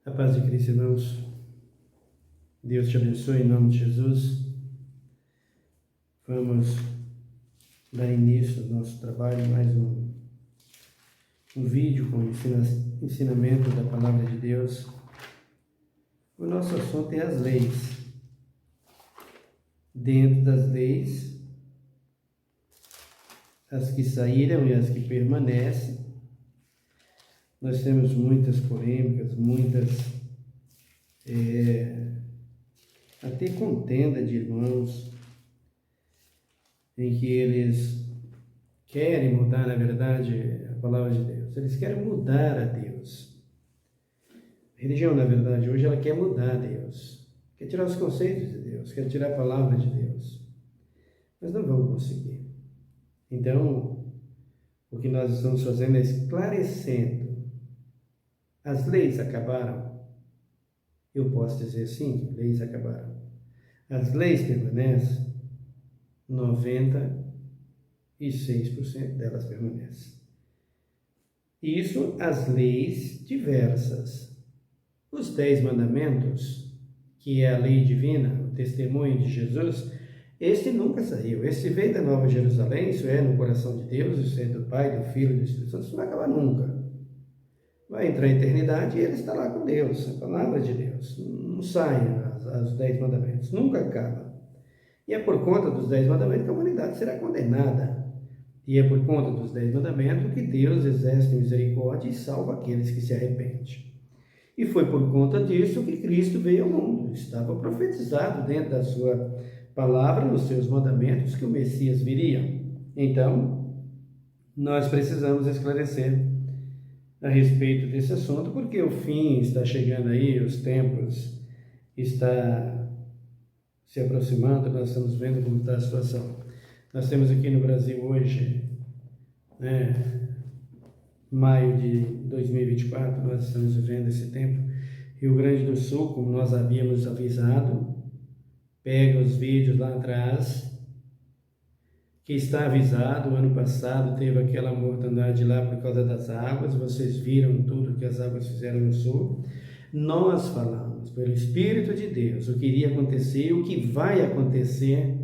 A paz de Cristo, irmãos. Deus te abençoe em nome de Jesus. Vamos dar início ao nosso trabalho, mais um vídeo com ensinamento da Palavra de Deus. O nosso assunto é as leis. Dentro das leis, as que saíram e as que permanecem, nós temos muitas polêmicas, até contenda de irmãos, em que eles querem mudar, na verdade, a palavra de Deus. Eles querem mudar a Deus. A religião, na verdade, hoje ela quer mudar a Deus. Quer tirar os conceitos de Deus, quer tirar a palavra de Deus. Mas não vão conseguir. Então, o que nós estamos fazendo é esclarecendo. As leis acabaram? Eu posso dizer sim, leis acabaram. As leis permanecem? 96% delas permanecem. Isso, as leis diversas. Os 10 mandamentos, que é a lei divina, o testemunho de Jesus, este nunca saiu. Este veio da Nova Jerusalém, isso é no coração de Deus, isso é do Pai, do Filho e do Espírito Santo, isso não vai acabar nunca. Vai entrar a eternidade e ele está lá com Deus, a palavra de Deus. Não saem os 10 mandamentos, nunca acaba. E é por conta dos 10 mandamentos que a humanidade será condenada. E é por conta dos 10 mandamentos que Deus exerce misericórdia e salva aqueles que se arrependem. E foi por conta disso que Cristo veio ao mundo. Estava profetizado dentro da sua palavra, nos seus mandamentos, que o Messias viria. Então, nós precisamos esclarecer a respeito desse assunto, porque o fim está chegando aí, os tempos estão se aproximando, nós estamos vendo como está a situação. Nós temos aqui no Brasil hoje, maio de 2024, nós estamos vivendo esse tempo. Rio Grande do Sul, como nós havíamos avisado, pega os vídeos lá atrás, que está avisado. O ano passado teve aquela mortandade lá por causa das águas, vocês viram tudo que as águas fizeram no sul. Nós falamos pelo Espírito de Deus o que iria acontecer, o que vai acontecer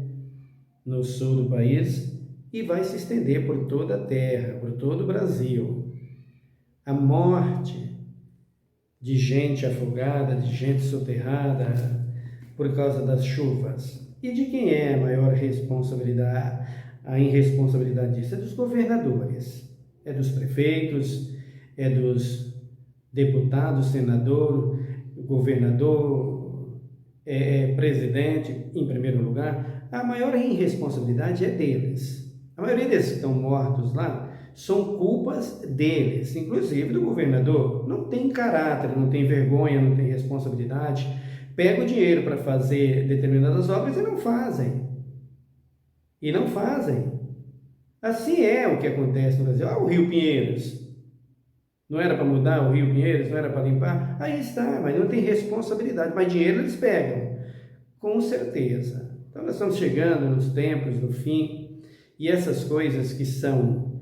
no sul do país e vai se estender por toda a terra, por todo o Brasil. A morte de gente afogada, de gente soterrada por causa das chuvas. E de quem é a maior responsabilidade? A irresponsabilidade disso é dos governadores, é dos prefeitos, é dos deputados, senador, governador, presidente, em primeiro lugar. A maior irresponsabilidade é deles. A maioria desses que estão mortos lá são culpas deles, inclusive do governador. Não tem caráter, não tem vergonha, não tem responsabilidade. Pega o dinheiro para fazer determinadas obras e não fazem. Assim é o que acontece no Brasil. O Rio Pinheiros. Não era para mudar o Rio Pinheiros? Não era para limpar? Aí está, mas não tem responsabilidade. Mas dinheiro eles pegam, com certeza. Então nós estamos chegando nos tempos do fim. E essas coisas que são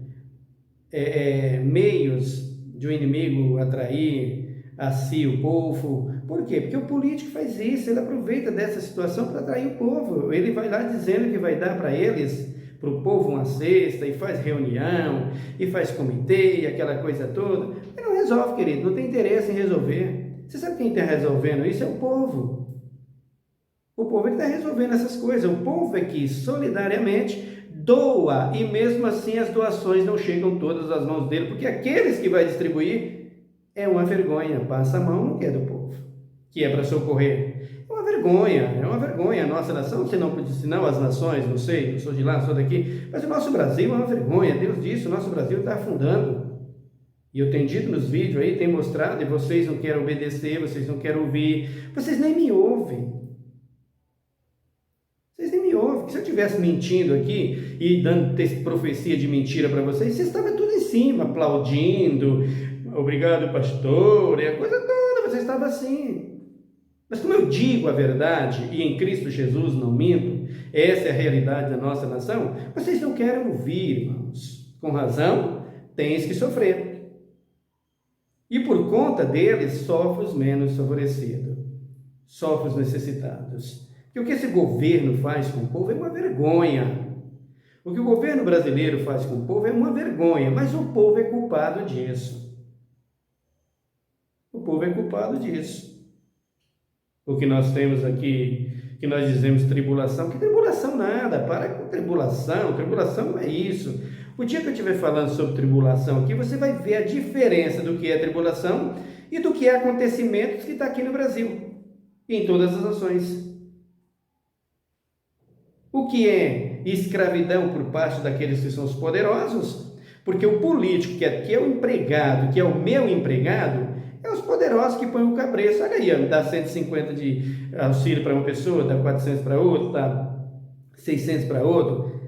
meios de um inimigo atrair a si o povo. Por quê? Porque o político faz isso, ele aproveita dessa situação para atrair o povo. Ele vai lá dizendo que vai dar para eles, para o povo, uma cesta, e faz reunião, e faz comitê, e aquela coisa toda. Ele não resolve, querido, não tem interesse em resolver. Você sabe quem está resolvendo isso? É o povo. O povo está resolvendo essas coisas. O povo é que solidariamente doa, e mesmo assim as doações não chegam todas às mãos dele, porque aqueles que vai distribuir é uma vergonha, passa a mão, não quer do povo, que é para socorrer. É uma vergonha a nossa nação, senão as nações, não sei, eu sou de lá, sou daqui, mas o nosso Brasil é uma vergonha, Deus disse, o nosso Brasil está afundando. E eu tenho dito nos vídeos aí, tenho mostrado, e vocês não querem obedecer, vocês não querem ouvir, vocês nem me ouvem. Se eu estivesse mentindo aqui e dando profecia de mentira para vocês estavam tudo em cima, aplaudindo, obrigado pastor, e a coisa toda, vocês estavam assim. Mas como eu digo a verdade, e em Cristo Jesus não minto, essa é a realidade da nossa nação, vocês não querem ouvir, irmãos. Com razão, tens que sofrer. E por por conta deles, sofre os menos favorecidos, sofre os necessitados. E o que esse governo faz com o povo é uma vergonha. O que o governo brasileiro faz com o povo é uma vergonha, mas o povo é culpado disso. O povo é culpado disso. O que nós temos aqui, que nós dizemos tribulação, que tribulação nada, para com tribulação não é isso. O dia que eu estiver falando sobre tribulação aqui, você vai ver a diferença do que é tribulação e do que é acontecimentos que está aqui no Brasil, em todas as nações. O que é escravidão por parte daqueles que são os poderosos? Porque o político, que é o empregado, que é o meu empregado, é os poderosos que põem o cabresto. Olha aí, dá 150 de auxílio para uma pessoa, dá 400 para outro, dá 600 para outro.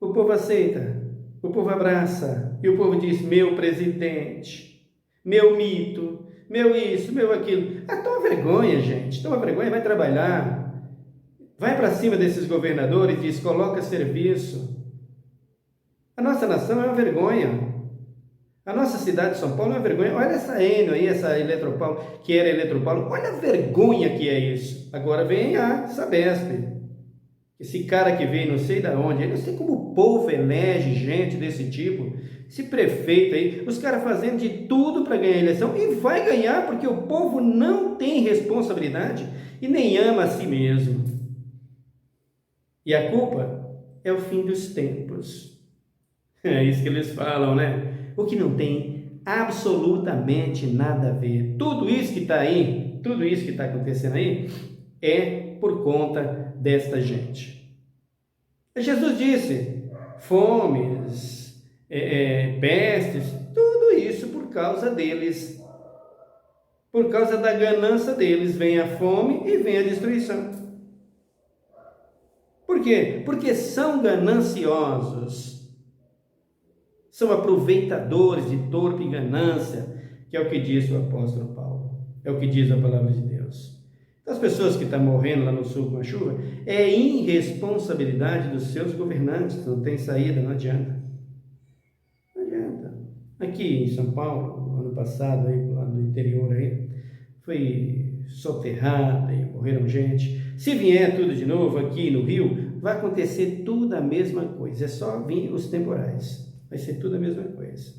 O povo aceita, o povo abraça, e o povo diz: meu presidente, meu mito, meu isso, meu aquilo. Toma vergonha, gente, toma vergonha, vai trabalhar. Vai para cima desses governadores e diz: coloca serviço. A nossa nação é uma vergonha. A nossa cidade de São Paulo é uma vergonha. Olha essa Enio aí, essa Eletropaulo, que era Eletropaulo. Olha a vergonha que é isso. Agora vem a Sabesp. Esse cara que veio não sei de onde. Eu não sei como o povo elege gente desse tipo. Esse prefeito aí, os caras fazendo de tudo para ganhar a eleição. E vai ganhar porque o povo não tem responsabilidade e nem ama a si mesmo. E a culpa é o fim dos tempos. É isso que eles falam, né? O que não tem absolutamente nada a ver. Tudo isso que está aí, tudo isso que está acontecendo aí, é por conta desta gente. Jesus disse: fomes, pestes, tudo isso por causa deles. Por causa da ganância deles, vem a fome e vem a destruição. Por quê? Porque são gananciosos, são aproveitadores de torpe ganância, que é o que diz o apóstolo Paulo, é o que diz a palavra de Deus. Então, as pessoas que estão morrendo lá no sul com a chuva, é irresponsabilidade dos seus governantes, não tem saída, não adianta. Não adianta. Aqui em São Paulo, ano passado, aí, lá no interior, aí, foi soterrada e morreram gente. Se vier tudo de novo aqui no Rio, vai acontecer tudo a mesma coisa. É só vir os temporais. Vai ser tudo a mesma coisa.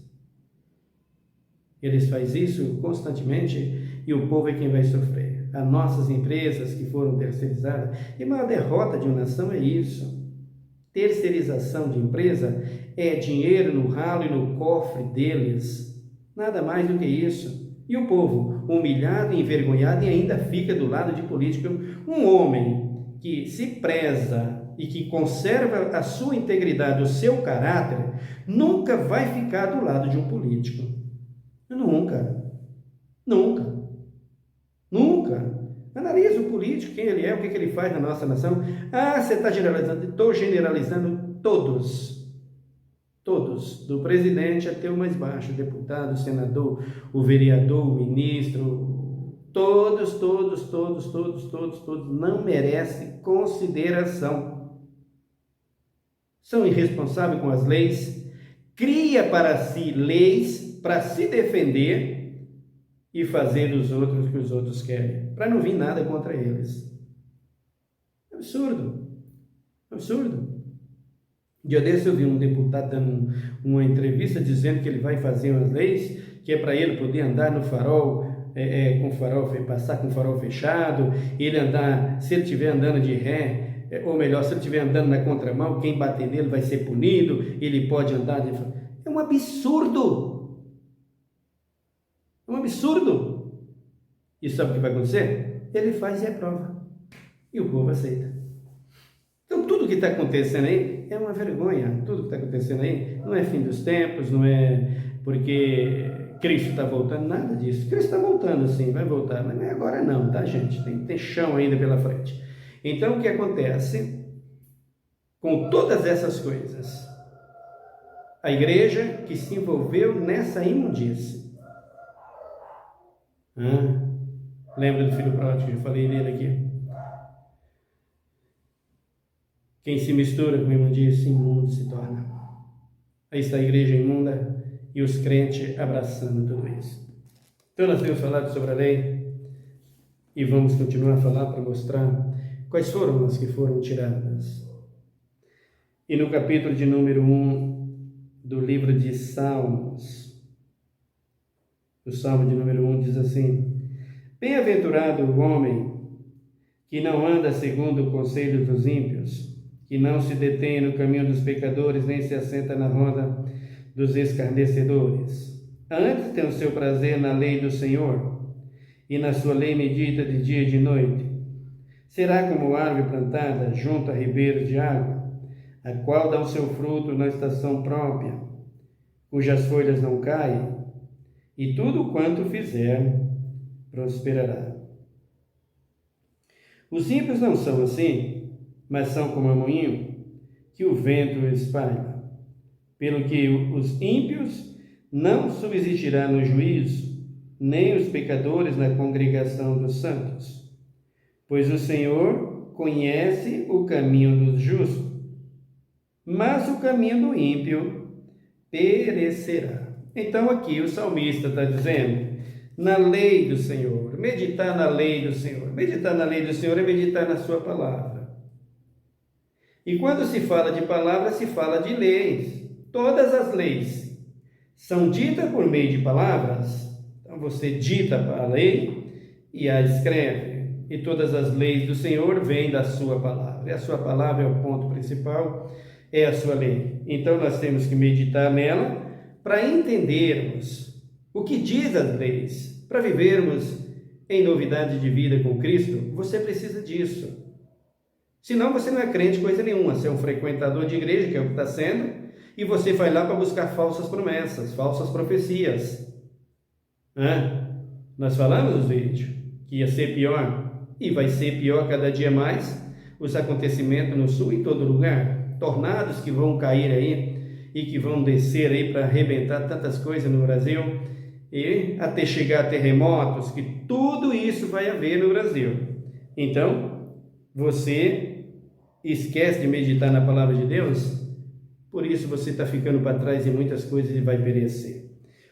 Eles fazem isso constantemente e o povo é quem vai sofrer. As nossas empresas que foram terceirizadas. E a maior derrota de uma nação é isso. Terceirização de empresa é dinheiro no ralo e no cofre deles. Nada mais do que isso. E o povo, humilhado e envergonhado, e ainda fica do lado de político. Um homem que se preza e que conserva a sua integridade, o seu caráter, nunca vai ficar do lado de um político. Nunca. Nunca. Nunca. Analisa o político, quem ele é, o que ele faz na nossa nação. Você está generalizando. Estou generalizando todos. Todos, do presidente até o mais baixo, o deputado, o senador, o vereador, o ministro, todos não merecem consideração. São irresponsáveis com as leis, cria para si leis para se defender e fazer dos outros o que os outros querem, para não vir nada contra eles. Absurdo, absurdo. Dia desse eu vi um deputado dando uma entrevista dizendo que ele vai fazer umas leis que é para ele poder andar no farol, com farol, passar com farol fechado, ele andar, se ele estiver andando de ré, ou melhor, se ele estiver andando na contramão, quem bater nele vai ser punido, ele pode andar de... É um absurdo! É um absurdo! E sabe o que vai acontecer? Ele faz e aprova. E o povo aceita. Então, tudo que está acontecendo aí é uma vergonha. Tudo que está acontecendo aí não é fim dos tempos, não é porque Cristo está voltando, nada disso. Cristo está voltando, sim, vai voltar, mas não é agora não, tá, gente? Tem chão ainda pela frente. Então, o que acontece com todas essas coisas? A igreja que se envolveu nessa imundície. Lembra do filho pródigo? Eu falei dele aqui. Quem se mistura com imundície, imundo se torna. Aí está a igreja imunda e os crentes abraçando tudo isso. Então nós temos falado sobre a lei e vamos continuar a falar para mostrar quais foram as que foram tiradas. E no capítulo de número 1 do livro de Salmos, o Salmo de número 1 diz assim: Bem-aventurado o homem que não anda segundo o conselho dos ímpios, que não se detém no caminho dos pecadores, nem se assenta na roda dos escarnecedores. Antes tem o seu prazer na lei do Senhor, e na sua lei medita de dia e de noite. Será como árvore plantada junto a ribeiros de água, a qual dá o seu fruto na estação própria, cujas folhas não caem, e tudo quanto fizer prosperará. Os ímpios não são assim, mas são como a moinho que o vento espalha. Pelo que os ímpios não subsistirá no juízo, nem os pecadores na congregação dos santos. Pois o Senhor conhece o caminho dos justos, mas o caminho do ímpio perecerá. Então aqui o salmista está dizendo, na lei do Senhor, meditar na lei do Senhor. Meditar na lei do Senhor é meditar na sua palavra. E quando se fala de palavra, se fala de leis. Todas as leis são ditas por meio de palavras. Então você dita a lei e a escreve. E todas as leis do Senhor vêm da sua palavra. E a sua palavra é o ponto principal, é a sua lei. Então nós temos que meditar nela para entendermos o que diz as leis. Para vivermos em novidade de vida com Cristo, você precisa disso. Senão você não é crente coisa nenhuma. Você é um frequentador de igreja, que é o que está sendo, e você vai lá para buscar falsas promessas, falsas profecias. Nós falamos nos vídeos que ia ser pior, e vai ser pior cada dia mais, os acontecimentos no sul e em todo lugar, tornados que vão cair aí, e que vão descer aí para arrebentar tantas coisas no Brasil, e até chegar a terremotos, que tudo isso vai haver no Brasil. Então, você esquece de meditar na palavra de Deus, por isso você está ficando para trás em muitas coisas e vai perecer.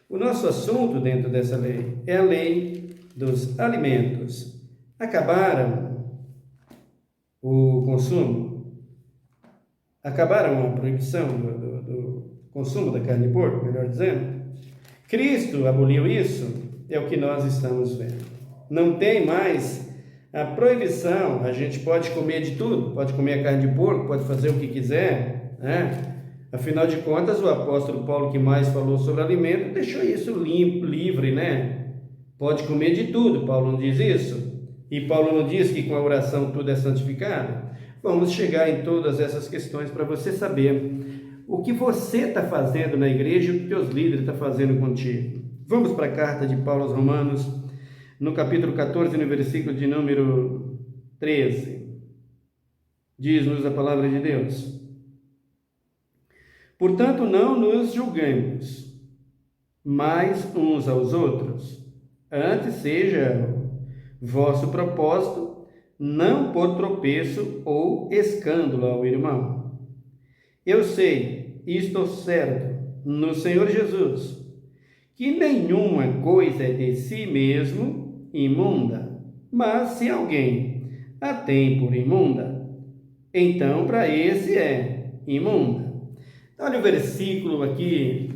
O nosso assunto dentro dessa lei é a lei dos alimentos. Acabaram o consumo? Acabaram a proibição do consumo da carne de porco, melhor dizendo? Cristo aboliu isso? É o que nós estamos vendo. Não tem mais a proibição. A gente pode comer de tudo, pode comer a carne de porco, pode fazer o que quiser, né? Afinal de contas, o apóstolo Paulo, que mais falou sobre alimento, deixou isso limpo, livre, né? Pode comer de tudo, Paulo não diz isso? E Paulo não diz que com a oração tudo é santificado? Vamos chegar em todas essas questões para você saber o que você está fazendo na igreja e o que teus líderes estão fazendo contigo. Vamos para a carta de Paulo aos Romanos, no capítulo 14, no versículo de número 13. Diz-nos a palavra de Deus: Portanto, não nos julguemos mais uns aos outros, antes seja vosso propósito não por tropeço ou escândalo ao irmão. Eu sei e estou certo no Senhor Jesus que nenhuma coisa é de si mesmo imunda, mas se alguém a tem por imunda, então para esse é imunda. Olha o versículo aqui,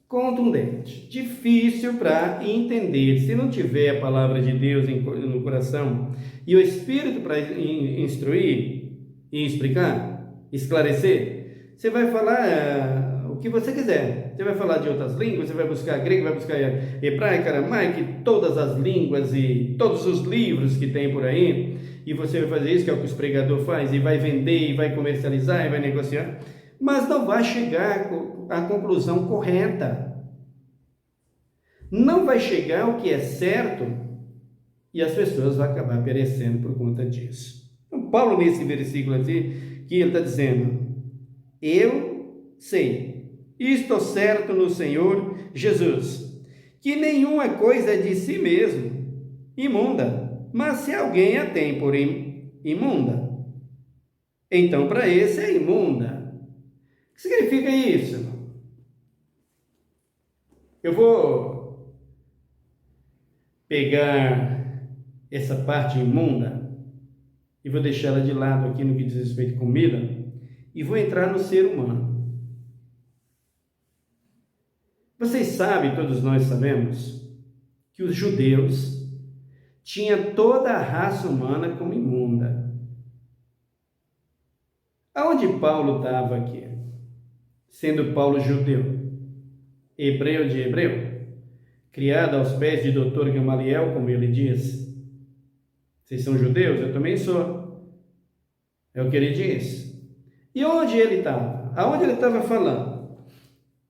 contundente, difícil para entender. Se não tiver a palavra de Deus no coração e o Espírito para instruir e explicar, esclarecer, você vai falar o que você quiser. Você vai falar de outras línguas, você vai buscar grego, vai buscar hebraico, aramaico, todas as línguas e todos os livros que tem por aí, e você vai fazer isso, que é o que os pregadores fazem, e vai vender, e vai comercializar, e vai negociar, mas não vai chegar à conclusão correta. Não vai chegar ao que é certo, e as pessoas vão acabar perecendo por conta disso. Então, Paulo, nesse versículo aqui, que ele está dizendo: eu sei, e estou certo no Senhor Jesus, que nenhuma coisa é de si mesmo imunda, mas se alguém a tem por imunda, então para esse é imunda. O que significa isso? Eu vou pegar essa parte imunda e vou deixá-la de lado aqui no que diz respeito à comida e vou entrar no ser humano. Vocês sabem, todos nós sabemos, que os judeus tinham toda a raça humana como imunda. Aonde Paulo estava aqui? Sendo Paulo judeu, hebreu de hebreu, criado aos pés de doutor Gamaliel, como ele diz. Vocês são judeus? Eu também sou. É o que ele diz. E onde ele estava? Aonde ele estava falando?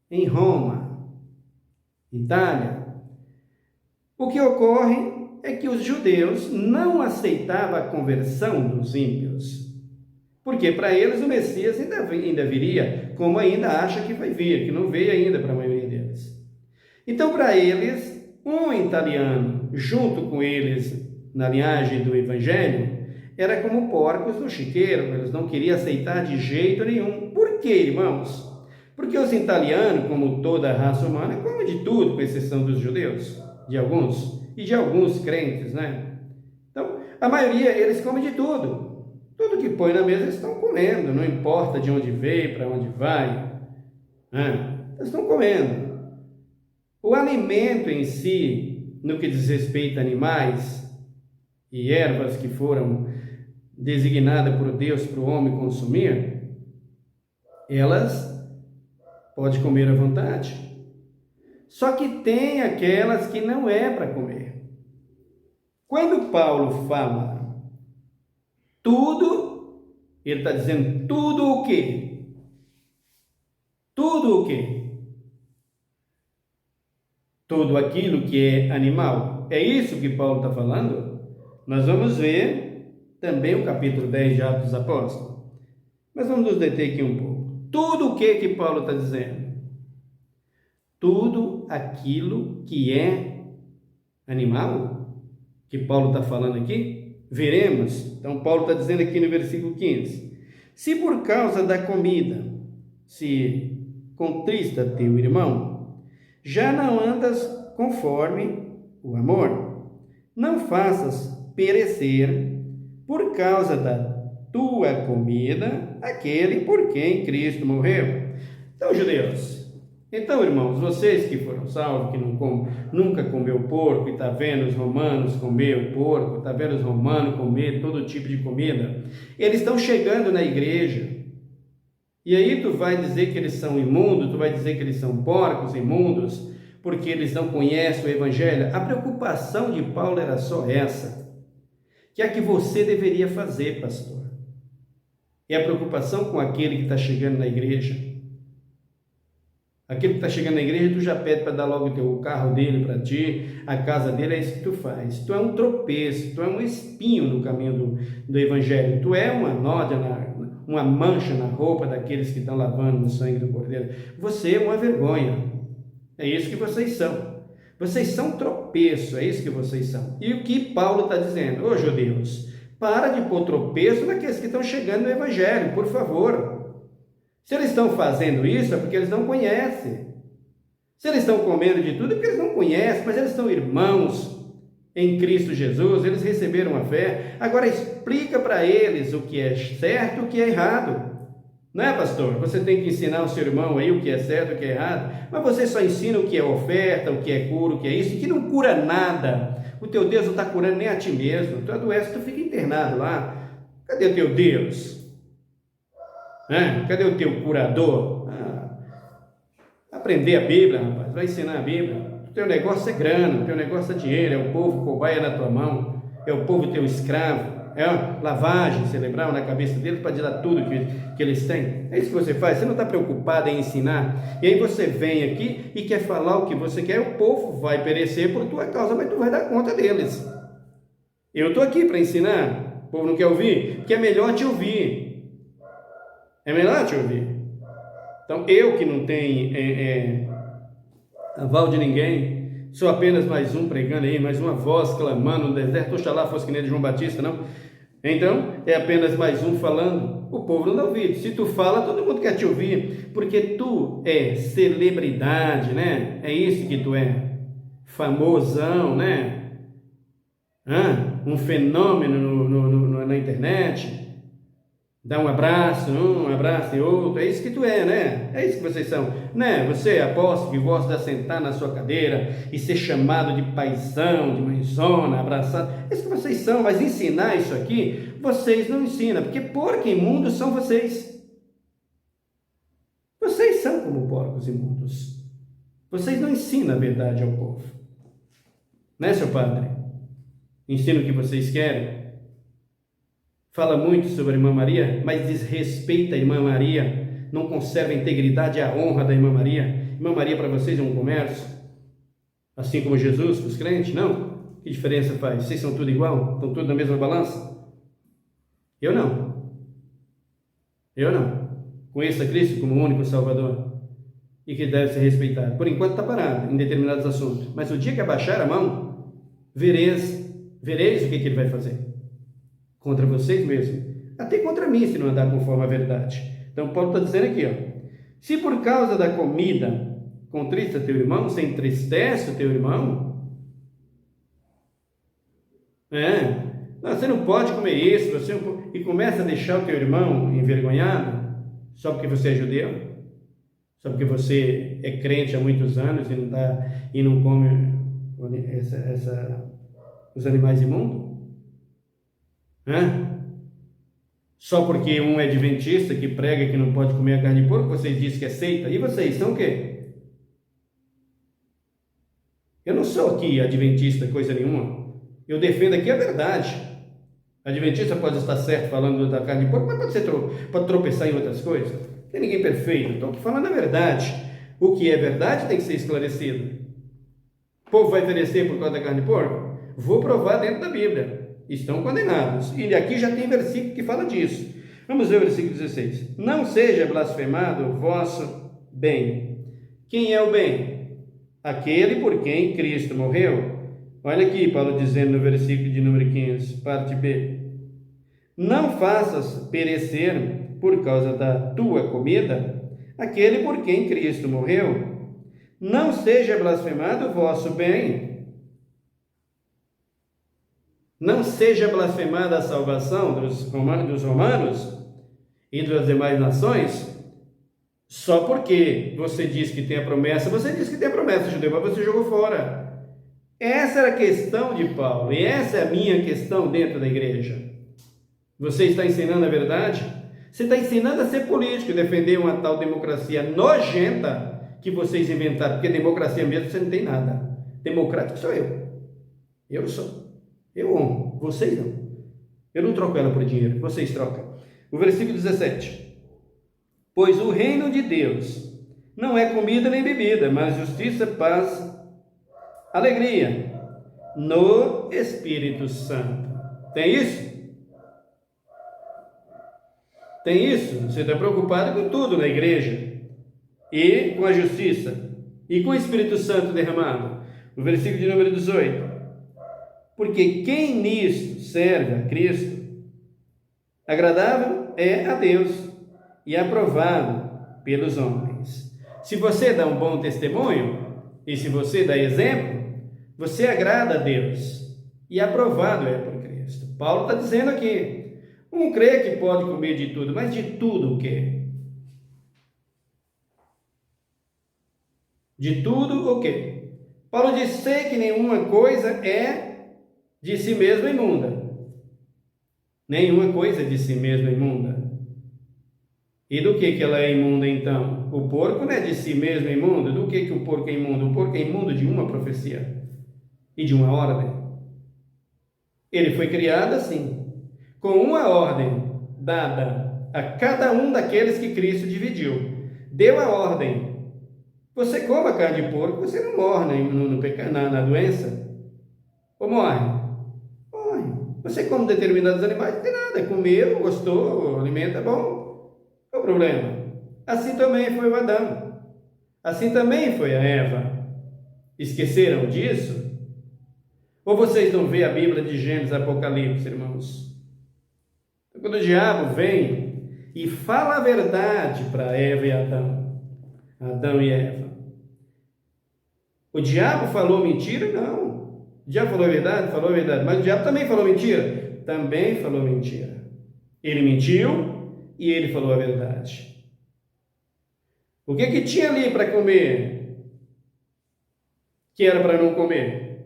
Em Roma, Itália. O que ocorre é que os judeus não aceitavam a conversão dos ímpios. Porque para eles o Messias ainda viria, como ainda acha que vai vir, que não veio ainda para a maioria deles. Então, para eles, um italiano, junto com eles na linhagem do Evangelho, era como porcos no chiqueiro, eles não queriam aceitar de jeito nenhum. Por quê, irmãos? Porque os italianos, como toda a raça humana, comem de tudo, com exceção dos judeus, de alguns, e de alguns crentes, né? Então, a maioria, eles comem de tudo. Tudo que põe na mesa eles estão comendo, não importa de onde veio, para onde vai, né? Eles estão comendo. O alimento em si, no que diz respeito a animais e ervas que foram designadas por Deus para o homem consumir, elas pode comer à vontade. Só que tem aquelas que não é para comer. Quando Paulo fala tudo, ele está dizendo tudo o quê? Tudo o quê? Tudo aquilo que é animal. É isso que Paulo está falando? Nós vamos ver também o capítulo 10 de Atos dos Apóstolos. Mas vamos nos deter aqui um pouco. Tudo o que Paulo está dizendo? Tudo aquilo que é animal, que Paulo está falando aqui, veremos. Então, Paulo está dizendo aqui no versículo 15: se por causa da comida se contrista teu irmão, já não andas conforme o amor. Não faças perecer por causa da tua comida aquele por quem Cristo morreu. Então, judeus, então, irmãos, vocês que foram salvos, que nunca comeu porco e está vendo os romanos comer o porco, está vendo os romanos comer todo tipo de comida, eles estão chegando na igreja, e aí tu vai dizer que eles são imundos, tu vai dizer que eles são porcos imundos, porque eles não conhecem o Evangelho. A preocupação de Paulo era só essa, que é a que você deveria fazer, pastor. É a preocupação com aquele que está chegando na igreja. Aquele que está chegando na igreja, tu já pede para dar logo o carro dele para ti, a casa dele, é isso que tu faz. Tu é um tropeço, tu é um espinho no caminho do Evangelho, tu é uma nódia, uma mancha na roupa daqueles que estão lavando no sangue do Cordeiro. Você é uma vergonha, é isso que vocês são. Vocês são tropeço, é isso que vocês são. E o que Paulo está dizendo? Ô judeus, para de pôr tropeço naqueles que estão chegando no Evangelho, por favor. Se eles estão fazendo isso, é porque eles não conhecem. Se eles estão comendo de tudo, é porque eles não conhecem, mas eles são irmãos em Cristo Jesus, eles receberam a fé. Agora explica para eles o que é certo e o que é errado. Não é, pastor? Você tem que ensinar o seu irmão aí o que é certo e o que é errado, mas você só ensina o que é oferta, o que é cura, o que é isso, que não cura nada. O teu Deus não está curando nem a ti mesmo. Tu adoece, tu fica internado lá. Cadê o teu Deus? Cadê o teu curador? Aprender a Bíblia, rapaz, vai ensinar a Bíblia. O teu negócio é grana, o teu negócio é dinheiro, é o povo cobaia na tua mão, é o povo teu escravo, é lavagem cerebral na cabeça deles para tirar tudo que eles têm. É isso que você faz, você não está preocupado em ensinar, e aí você vem aqui e quer falar o que você quer, o povo vai perecer por tua causa, mas tu vai dar conta deles. Eu estou aqui para ensinar, o povo não quer ouvir, porque é melhor te ouvir. É melhor te ouvir. Então, eu que não tenho aval de ninguém, sou apenas mais um pregando aí, mais uma voz clamando no deserto. Oxalá fosse que nem de João Batista, não. Então, é apenas mais um falando. O povo não dá ouvido. Se tu fala, todo mundo quer te ouvir, porque tu é celebridade, né? É isso que tu é. Famosão, né? um fenômeno na internet, dá um abraço em outro, é isso que tu é, né? É isso que vocês são, né? Você é apóstolo que gosta de sentar na sua cadeira e ser chamado de paizão, de mãezona, abraçado, é isso que vocês são, mas ensinar isso aqui, vocês não ensinam, porque porco imundo são vocês. Vocês são como porcos imundos. Vocês não ensinam a verdade ao povo. Né, seu padre? Ensina o que vocês querem. Fala muito sobre a irmã Maria, mas desrespeita a irmã Maria. Não conserva a integridade e a honra da irmã Maria. Irmã Maria para vocês é um comércio. Assim como Jesus para os crentes? Não. Que diferença faz? Vocês são tudo igual? Estão tudo na mesma balança? Eu não. Eu não. Conheço a Cristo como o único Salvador e que deve ser respeitado. Por enquanto está parado em determinados assuntos, mas o dia que abaixar a mão, vereis o que ele vai fazer contra vocês mesmos, até contra mim, se não andar conforme a verdade. Então Paulo está dizendo aqui, se por causa da comida contrista teu irmão, você entristece o teu irmão, você não pode comer isso, e começa a deixar o teu irmão envergonhado, só porque você é judeu, só porque você é crente há muitos anos e não come os animais imundos? Só porque um é adventista que prega que não pode comer a carne de porco, vocês dizem que é seita, e vocês são o quê? Eu não sou aqui adventista coisa nenhuma, eu defendo aqui a verdade. Adventista pode estar certo falando da carne de porco, mas pode tropeçar em outras coisas. Não tem ninguém perfeito. Estou aqui falando a verdade. O que é verdade tem que ser esclarecido. O povo vai perecer por causa da carne de porco? Vou provar dentro da Bíblia. Estão condenados. E aqui já tem versículo que fala disso. Vamos ver o versículo 16. Não seja blasfemado o vosso bem. Quem é o bem? Aquele por quem Cristo morreu. Olha aqui, Paulo dizendo no versículo de número 15, parte B. Não faças perecer por causa da tua comida aquele por quem Cristo morreu. Não seja blasfemado o vosso bem. Não seja blasfemada a salvação dos romanos e das demais nações, só porque você diz que tem a promessa, judeu, mas você jogou fora. Essa era a questão de Paulo, e essa é a minha questão dentro da igreja. Você está ensinando a verdade? Você está ensinando a ser político, defender uma tal democracia nojenta que vocês inventaram, porque democracia mesmo você não tem nada. Democrático sou eu. Eu sou. Eu honro. Vocês não. Eu não troco ela por dinheiro, vocês trocam. O versículo 17. Pois o reino de Deus não é comida nem bebida, mas justiça, paz, alegria no Espírito Santo. Tem isso? Tem isso? Você está preocupado com tudo na igreja, e com a justiça, e com o Espírito Santo derramado. O versículo de número 18. Porque quem nisto serve a Cristo, agradável é a Deus e aprovado pelos homens. Se você dá um bom testemunho, e se você dá exemplo, você agrada a Deus e aprovado é por Cristo. Paulo está dizendo aqui, um crê que pode comer de tudo, mas de tudo o quê? De tudo o quê? Paulo diz, sei que nenhuma coisa é de si mesma imunda. Nenhuma coisa é de si mesma imunda. E do que ela é imunda então? O porco não é de si mesmo imundo. Do que o porco é imundo? O porco é imundo de uma profecia e de uma ordem. Ele foi criado assim, com uma ordem dada a cada um daqueles que Cristo dividiu. Deu a ordem. Você come a carne de porco, você não morre na doença. Ou morre? Morre. Você come determinados animais, não tem nada. Comeu, gostou, o alimento é bom. Qual o problema? Assim também foi o Adão. Assim também foi a Eva. Esqueceram disso? Ou vocês não veem a Bíblia de Gênesis e Apocalipse, irmãos? Quando o diabo vem e fala a verdade para Eva e Adão e Eva, o diabo falou mentira? Não. O diabo falou a verdade? Falou a verdade. Mas o diabo também falou mentira? Também falou mentira. Ele mentiu e ele falou a verdade. O que tinha ali para comer que era para não comer?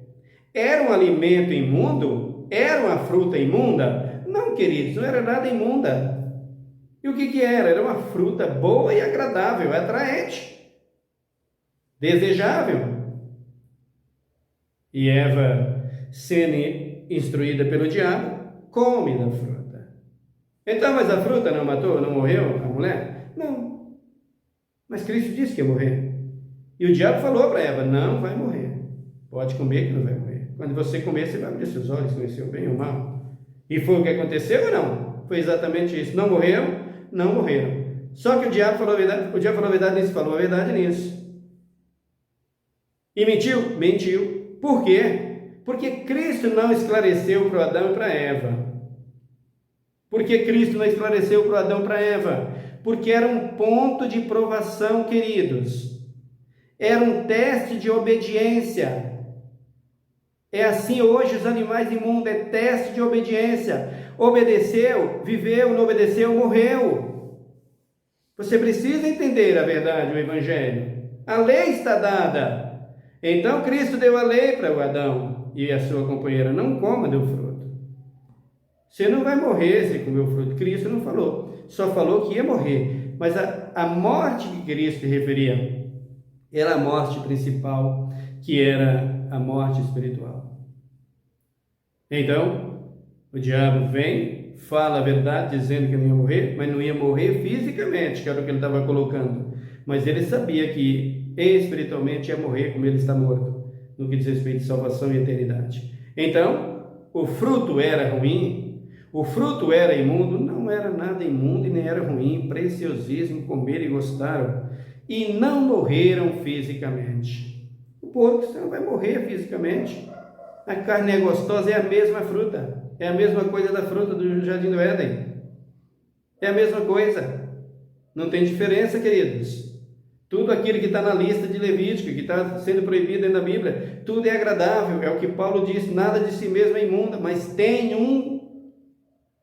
Era um alimento imundo? Era uma fruta imunda? Não, queridos, não era nada imunda. E o que era? Era uma fruta boa e agradável, atraente, desejável. E Eva, sendo instruída pelo diabo, come da fruta. Então, mas a fruta não matou, não morreu a mulher? Não. Mas Cristo disse que ia morrer. E o diabo falou para Eva, não vai morrer. Pode comer que não vai morrer. Quando você comer, você vai abrir seus olhos, conhecer o bem e o mal. E foi o que aconteceu ou não? Foi exatamente isso. Não morreram? Não morreram. Só que o diabo falou a verdade, nisso, falou a verdade nisso. E mentiu? Mentiu. Por quê? Porque Cristo não esclareceu para Adão e para Eva. Por que Cristo não esclareceu para Adão e para Eva? Porque era um ponto de provação, queridos. Era um teste de obediência. É assim hoje os animais imundos, é teste de obediência. Obedeceu, viveu, não obedeceu, morreu. Você precisa entender a verdade, o Evangelho. A lei está dada. Então Cristo deu a lei para o Adão e a sua companheira, não coma do fruto. Você não vai morrer se comer o fruto. Cristo não falou, só falou que ia morrer. Mas a morte que Cristo se referia era a morte principal, que era a morte espiritual. Então, o diabo vem, fala a verdade, dizendo que não ia morrer, mas não ia morrer fisicamente, que era o que ele estava colocando. Mas ele sabia que espiritualmente ia morrer como ele está morto, no que diz respeito à salvação e eternidade. Então, o fruto era ruim, o fruto era imundo, não era nada imundo e nem era ruim, preciosíssimo, comer e gostaram, e não morreram fisicamente. O porco, você não vai morrer fisicamente. A carne é gostosa, é a mesma fruta, é a mesma coisa da fruta do Jardim do Éden, é a mesma coisa, não tem diferença, queridos. Tudo aquilo que está na lista de Levítico, que está sendo proibido dentro da Bíblia, tudo é agradável, é o que Paulo diz, nada de si mesmo é imunda, mas tem um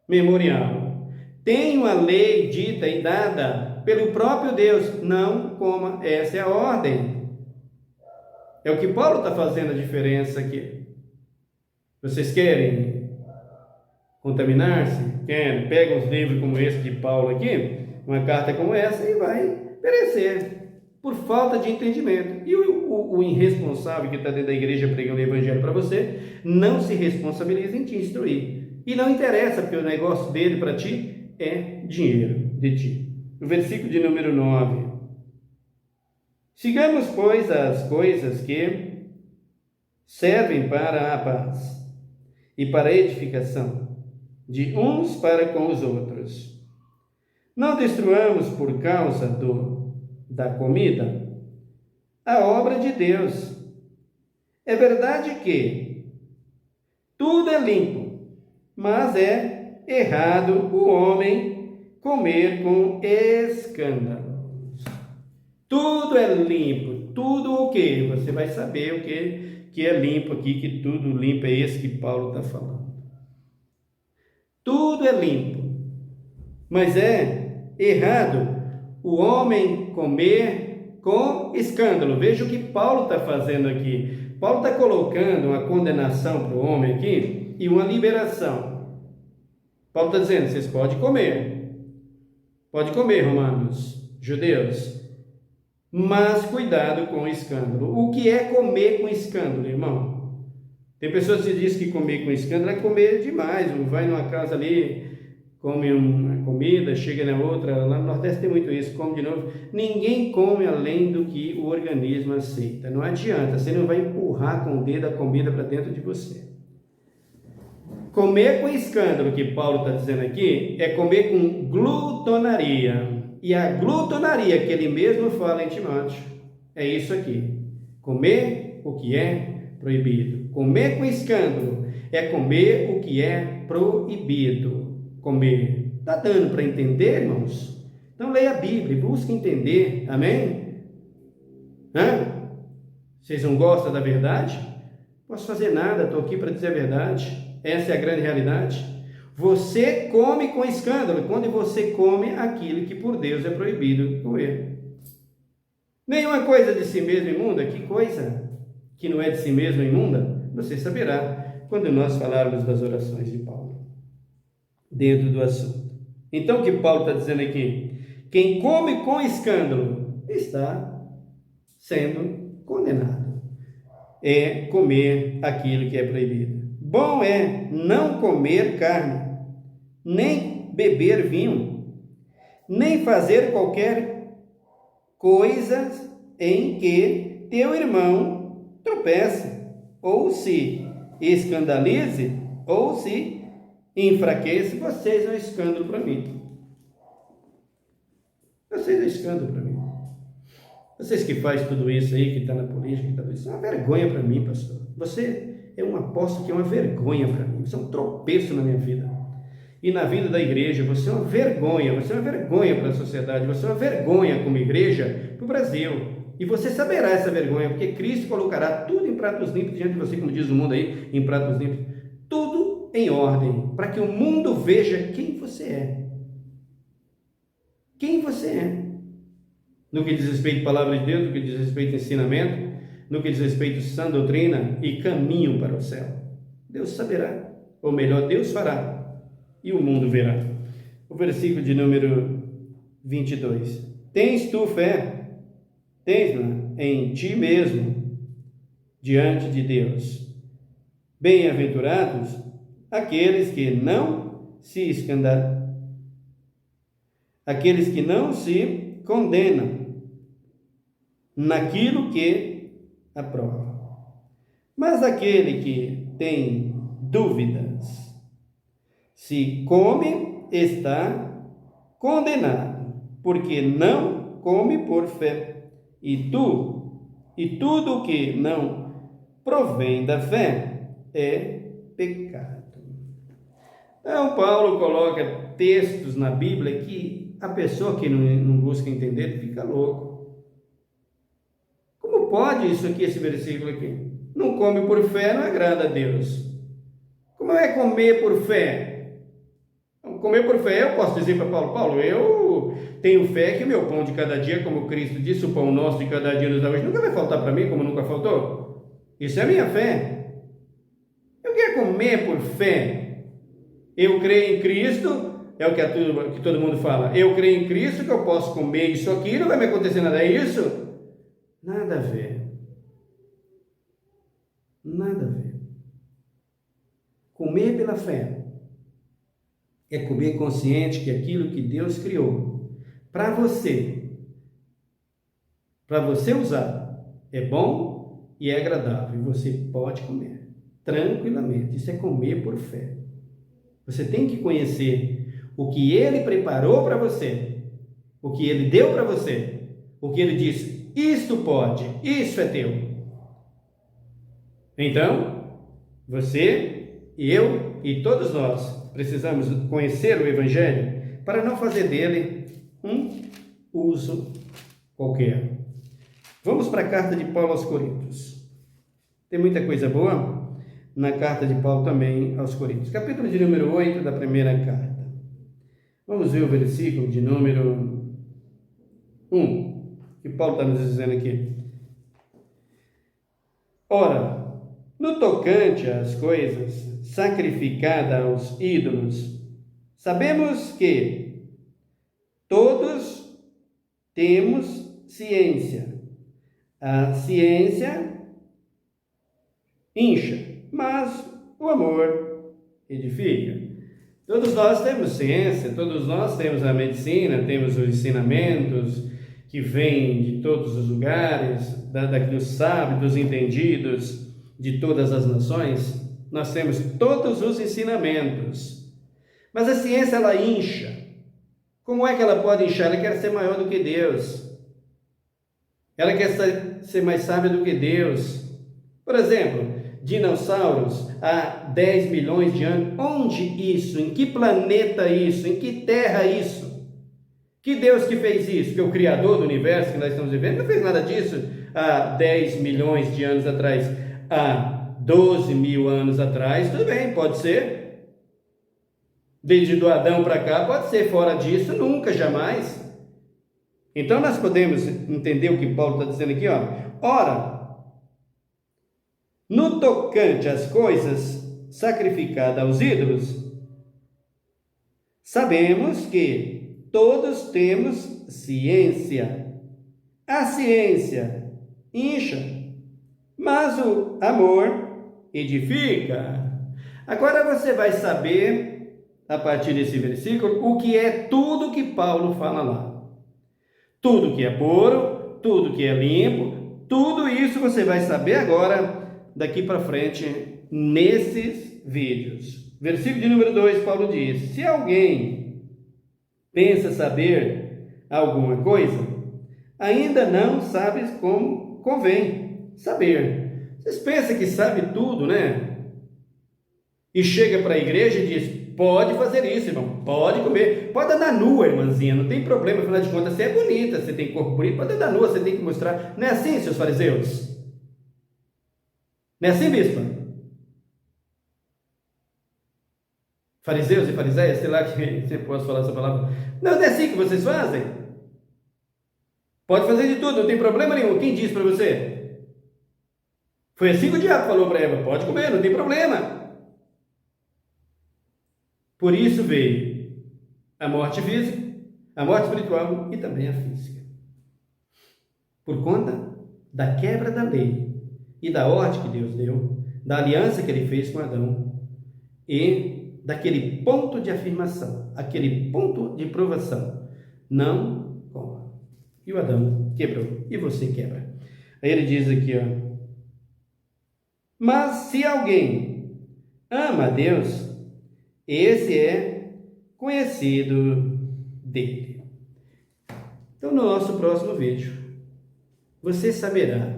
memorial, tem uma lei dita e dada pelo próprio Deus, não coma, essa é a ordem. É o que Paulo está fazendo a diferença aqui. Vocês querem contaminar-se? Querem? Pega uns livros como esse de Paulo aqui, uma carta como essa, e vai perecer por falta de entendimento. E o irresponsável que está dentro da igreja pregando o evangelho para você, não se responsabiliza em te instruir. E não interessa, porque o negócio dele para ti é dinheiro de ti. No versículo de número 9. Sigamos, pois, as coisas que servem para a paz e para a edificação de uns para com os outros. Não destruamos por causa da comida a obra de Deus. É verdade que tudo é limpo, mas é errado o homem comer com escândalos. Tudo é limpo, tudo o quê? Você vai saber o que é limpo aqui, que tudo limpo é esse que Paulo está falando. Tudo é limpo, mas é errado o homem comer com escândalo. Veja o que Paulo está fazendo aqui. Paulo está colocando uma condenação para o homem aqui e uma liberação. Paulo está dizendo, vocês podem comer, romanos, judeus, mas cuidado com o escândalo. O que é comer com escândalo, irmão? Tem pessoas que dizem que comer com escândalo é comer demais. Vai numa casa ali, come uma comida, chega na outra. Lá no Nordeste tem muito isso, come de novo. Ninguém come além do que o organismo aceita. Não adianta, você não vai empurrar com o dedo a comida para dentro de você. Comer com escândalo, que Paulo está dizendo aqui, é comer com glutonaria. E a glutonaria que ele mesmo fala em Timóteo é isso aqui: comer o que é proibido. Comer com escândalo é comer o que é proibido. Comer. Está dando para entender, irmãos? Então leia a Bíblia, busque entender. Amém? Vocês não gostam da verdade? Posso fazer nada, estou aqui para dizer a verdade. Essa é a grande realidade. Você come com escândalo, quando você come aquilo que por Deus é proibido comer. Nenhuma coisa de si mesmo imunda, que coisa que não é de si mesmo imunda, você saberá quando nós falarmos das orações de Paulo, dentro do assunto. Então o que Paulo está dizendo aqui? Quem come com escândalo está sendo condenado. É comer aquilo que é proibido. Bom é não comer carne, nem beber vinho, nem fazer qualquer coisa em que teu irmão tropece, ou se escandalize, ou se enfraquece. Vocês é um escândalo para mim. Vocês é um escândalo para mim. Vocês que fazem tudo isso aí, que está na política, que tá tudo isso, é uma vergonha para mim, pastor. Você é um apóstolo que é uma vergonha para mim. Você é um tropeço na minha vida. E na vida da igreja, você é uma vergonha. Você é uma vergonha para a sociedade. Você é uma vergonha como igreja para o Brasil. E você saberá essa vergonha, porque Cristo colocará tudo em pratos limpos diante de você, como diz o mundo aí, em pratos limpos. Tudo em ordem, para que o mundo veja quem você é. Quem você é. No que diz respeito à palavra de Deus, no que diz respeito ao ensinamento, no que diz respeito à sã doutrina e caminho para o céu. Deus saberá, ou melhor, Deus fará, e o mundo verá. O versículo de número 22. Tens tu fé? Tens-na em ti mesmo, diante de Deus. Bem-aventurados aqueles que não se aqueles que não se condenam naquilo que aprova. Mas aquele que tem dúvidas, se come, está condenado, porque não come por fé. E tudo que não provém da fé é pecado. Então, Paulo coloca textos na Bíblia que a pessoa que não busca entender fica louco. Como pode isso aqui, esse versículo aqui? Não come por fé, não agrada a Deus. Como é comer por fé? Comer por fé, eu posso dizer para Paulo, eu tenho fé que o meu pão de cada dia, como Cristo disse, o pão nosso de cada dia nos dá hoje, nunca vai faltar para mim, como nunca faltou. Isso é a minha fé. Eu quero comer por fé. Eu creio em Cristo, é o que todo mundo fala. Eu creio em Cristo que eu posso comer isso aqui, não vai me acontecer nada. É isso? Nada a ver. Nada a ver. Comer pela fé é comer consciente que aquilo que Deus criou para você usar, é bom e é agradável. E você pode comer tranquilamente. Isso é comer por fé. Você tem que conhecer o que Ele preparou para você, o que Ele deu para você, o que Ele disse, isto pode, isso é teu. Então, você, eu e todos nós precisamos conhecer o Evangelho para não fazer dele um uso qualquer. Vamos para a carta de Paulo aos Coríntios. Tem muita coisa boa na carta de Paulo também aos Coríntios. Capítulo de número 8 da primeira carta. Vamos ver o versículo de número 1, que Paulo está nos dizendo aqui. Ora, no tocante às coisas sacrificadas aos ídolos, sabemos que todos temos ciência. A ciência incha, mas o amor edifica. Todos nós temos ciência, todos nós temos a medicina, temos os ensinamentos que vêm de todos os lugares, dos sábios, dos entendidos de todas as nações. Nós temos todos os ensinamentos, mas a ciência ela incha. Como é que ela pode inchar? Ela quer ser maior do que Deus. Ela quer ser mais sábia do que Deus. Por exemplo, dinossauros há 10 milhões de anos. Onde isso? Em que planeta isso? Em que terra isso? Que Deus que fez isso? Que é o Criador do universo que nós estamos vivendo não fez nada disso há 10 milhões de anos atrás. Há 12 mil anos atrás, tudo bem, pode ser. Desde do Adão para cá, pode ser. Fora disso, nunca, jamais. Então, nós podemos entender o que Paulo está dizendo aqui, ó. Ora, no tocante às coisas sacrificadas aos ídolos, sabemos que todos temos ciência. A ciência incha, mas o amor edifica. Agora você vai saber, a partir desse versículo, o que é tudo que Paulo fala lá. Tudo que é puro, tudo que é limpo, tudo isso você vai saber agora, daqui para frente, nesses vídeos. Versículo de número 2, Paulo diz: se alguém pensa saber alguma coisa, ainda não sabe como convém saber. Vocês pensam que sabe tudo, né? E chega para a igreja e diz: pode fazer isso, irmão, pode comer, pode andar nua, irmãzinha, não tem problema, afinal de contas, você é bonita, você tem corpo bonito, pode andar nua, você tem que mostrar. Não é assim, seus fariseus? Não é assim, bispa? Fariseus e fariseias, sei lá que você possa falar essa palavra. Não é assim que vocês fazem? Pode fazer de tudo, não tem problema nenhum. Quem disse para você? Foi assim que o diabo falou para Eva: pode comer, não tem problema. Por isso veio a morte física, a morte espiritual e também a física. Por conta da quebra da lei e da ordem que Deus deu, da aliança que ele fez com Adão e daquele ponto de afirmação, aquele ponto de provação: não coma. E o Adão quebrou, e você quebra. Aí ele diz aqui, ó: mas se alguém ama a Deus, esse é conhecido dele. Então, no nosso próximo vídeo, você saberá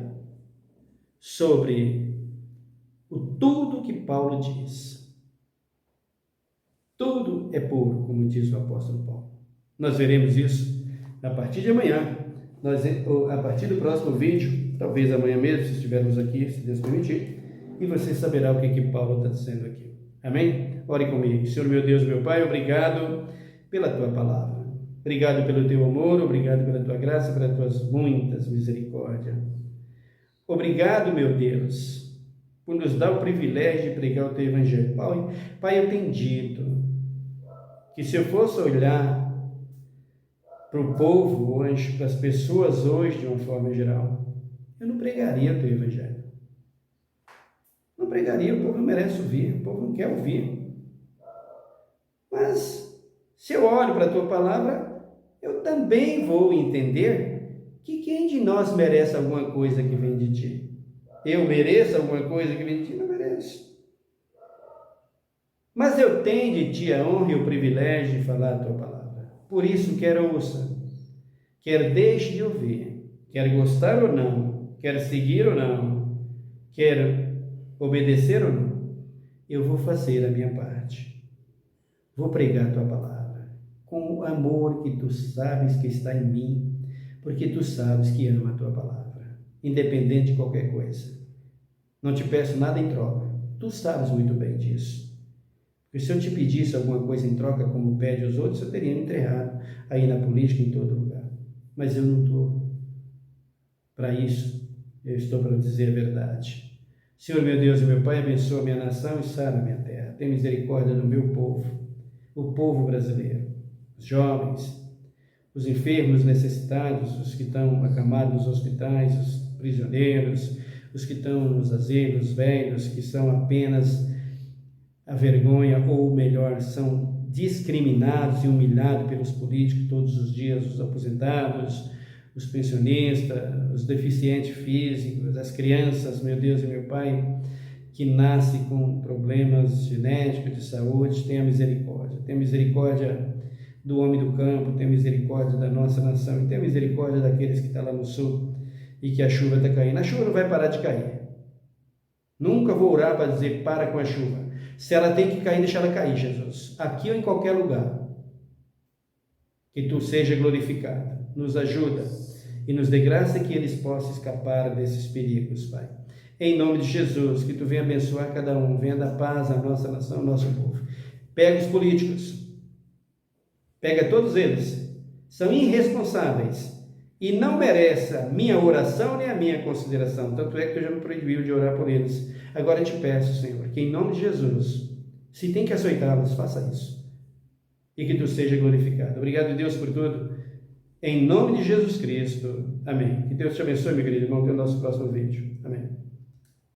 sobre o tudo que Paulo diz. Tudo é puro, como diz o apóstolo Paulo. Nós veremos isso a partir de amanhã. A partir do próximo vídeo, talvez amanhã mesmo, se estivermos aqui, se Deus permitir, e você saberá o que Paulo está dizendo aqui. Amém? Ore comigo. Senhor meu Deus, meu Pai, obrigado pela Tua palavra. Obrigado pelo Teu amor, obrigado pela Tua graça, pelas Tuas muitas misericórdias. Obrigado, meu Deus, por nos dar o privilégio de pregar o Teu Evangelho. Pai, eu tenho dito que se eu fosse olhar para o povo hoje, para as pessoas hoje de uma forma geral, eu não pregaria o Teu Evangelho. Não pregaria, o povo não merece ouvir, o povo não quer ouvir. Mas, se eu olho para a Tua palavra, eu também vou entender que quem de nós merece alguma coisa que vem de Ti? Eu mereço alguma coisa que vem de Ti? Não mereço. Mas eu tenho de Ti a honra e o privilégio de falar a Tua palavra. Por isso, quer ouça, quer deixe de ouvir, quer gostar ou não, quer seguir ou não, quer obedecer ou não, eu vou fazer a minha parte. Vou pregar a Tua palavra com o amor que Tu sabes que está em mim, porque Tu sabes que ama a Tua palavra, independente de qualquer coisa. Não te peço nada em troca. Tu sabes muito bem disso. Porque se eu te pedisse alguma coisa em troca, como pede os outros, eu teria me enterrado aí na política, em todo lugar. Mas eu não estou para isso. Eu estou para dizer a verdade. Senhor, meu Deus e meu Pai, abençoa a minha nação e sara a minha terra. Tem misericórdia do meu povo, o povo brasileiro, os jovens, os enfermos necessitados, os que estão acamados nos hospitais, os prisioneiros, os que estão nos asilos velhos, que são apenas a vergonha, ou melhor, são discriminados e humilhados pelos políticos todos os dias, os aposentados, os pensionistas, os deficientes físicos, as crianças, meu Deus e meu Pai, que nascem com problemas genéticos de saúde. Tenha misericórdia. Tenha misericórdia do homem do campo, tenha misericórdia da nossa nação, e tenha misericórdia daqueles que estão lá no sul e que a chuva está caindo. A chuva não vai parar de cair. Nunca vou orar para dizer para com a chuva. Se ela tem que cair, deixa ela cair, Jesus. Aqui ou em qualquer lugar. Que Tu seja glorificado. Nos ajuda e nos dê graça que eles possam escapar desses perigos, Pai. Em nome de Jesus, que tu venha abençoar cada um, venha dar paz à nossa nação, ao nosso povo. Pega os políticos, pega todos eles, são irresponsáveis e não merecem a minha oração nem a minha consideração, tanto é que tu já me proibiu de orar por eles. Agora eu te peço, Senhor, que em nome de Jesus, se tem que açoitá-los, faça isso, e que tu seja glorificado. Obrigado, Deus, por tudo, em nome de Jesus Cristo, amém. Que Deus te abençoe, meu querido irmão, até o nosso próximo vídeo, amém.